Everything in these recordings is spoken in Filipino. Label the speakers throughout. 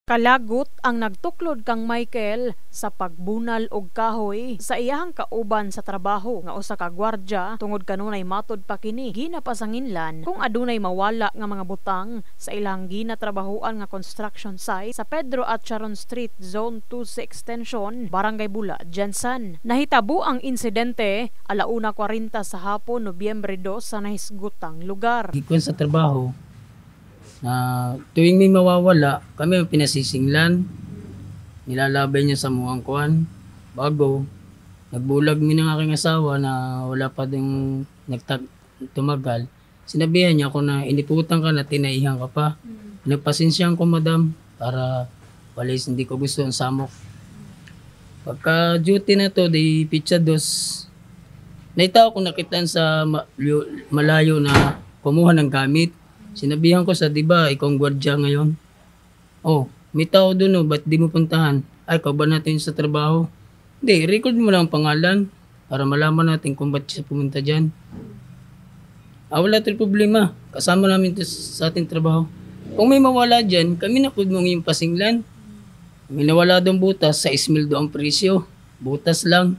Speaker 1: Kalagot ang nagtuklod kang Michael sa pagbunal og kahoy sa iyahang kauban sa trabaho nga usa ka gwardya tungod kanunay matud pa kini ginapasanginlan kung adunay mawala nga mga butang sa ilang ginatrabahoan nga construction site sa Pedro at Sharon Street Zone 2 Extension, Barangay Bula, Jensen. Nahitabo ang insidente 1:40 sa hapon, Nobyembre 2 sa nahisgotang lugar.
Speaker 2: Gikuan sa trabaho na tuwing may mawawala, kami ang pinasisinglan. Nilalabay niya sa mukhang kuan. Bago, nagbulag mi ng aking asawa na wala pa ding tumagal. Sinabihan niya ako na iniputan ka na tinaihan ka pa. Nagpasensyahan ko, madam, para walis hindi ko gusto ang samok. Pagka duty na to, di pitsa dos, naitao ko nakitaan sa malayo na kumuha ng gamit. Sinabihan ko sa, diba, ikaw ang gwardya ngayon? Oh, may tao doon, ba't di mo puntahan? Ay, ikaw ba natin sa trabaho? Hindi, record mo lang ang pangalan para malaman natin kung ba't siya pumunta dyan. Wala tayong problema. Kasama namin ito sa ating trabaho. Kung may mawala dyan, kami na po mong yung pasinglan. May nawala doon butas, 6,000 doon ang presyo. Butas lang.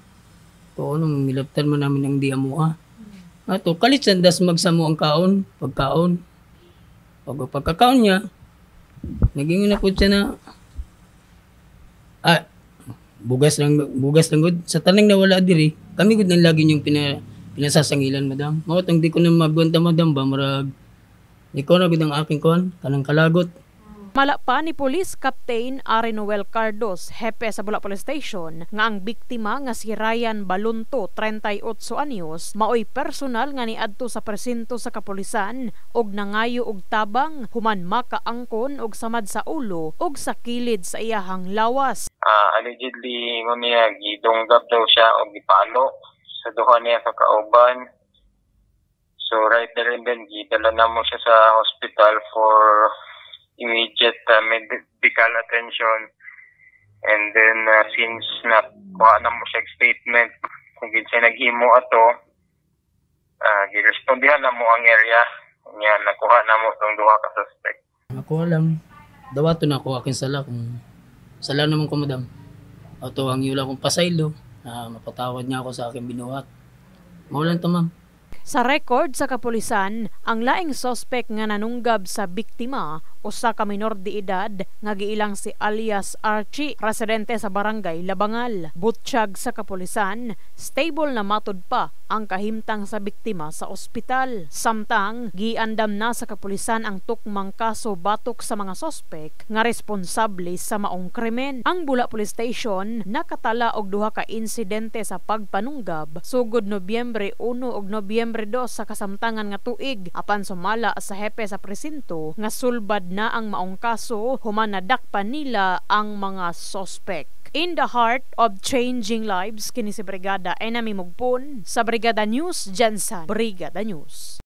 Speaker 2: Ito, anong milaptan mo namin ang di amuha. Ito, kalit sandas magsamo ang kaon, pagkaon. Pagkakaon niya, naging na po siya na bugas lang gud sa tanang nawala diri. Kami gud nang lagi yung pinasasangilan, madam. Mao tang di ko na magwanta, madam, ba marag ikaw na gud ang aking kon kanang kalagot.
Speaker 1: Mala pa ni Police Captain Ari Noel Cardos, hepe sa Bula Police Station, nga ang biktima nga si Ryan Balunto, 38 anyos, maoy personal nga niadto sa presinto sa kapulisan og nangayo og tabang human makaangkon og samad sa ulo og sa kilid sa iyahang lawas.
Speaker 3: Allegedly mamiya gidunggab daw siya og gipalo sa duha niya sa kauban. So right there and then gidala na mo siya sa hospital for immediate medical attention, and then since nakuha na mo siya statement kung siya naghimo ato, girespondihan na mo ang area niya, nakuha na mo itong duha ka suspect.
Speaker 2: Ako alam, dawato na ako aking sala kung sala naman ko, madam. Ato ang yula kong pasaylo na mapatawad niya ako sa aking binuhat. Maulan to, ma'am.
Speaker 1: Sa record sa kapulisan, ang laing suspect nga nanunggab sa biktima, usa ka minor de edad nga giilang si alias Archie, residente sa Barangay Labangal. Butsyag sa kapulisan, stable na matud pa ang kahimtang sa biktima sa ospital. Samtang giandam na sa kapulisan ang tukmang kaso batok sa mga suspect nga responsable sa maong krimen. Ang Bula Police Station nakatala og duha ka insidente sa pagpanunggab sugod Nobyembre 1 ug Nobyembre 2 sa kasamtangan nga tuig, apan sumala sa hepe sa presinto nga sulbad na ang maong kaso human nadakpan nila ang mga suspect. In the heart of changing lives, kini si Brigada Enami Mugpon sa Brigada News, Jensen. Brigada News.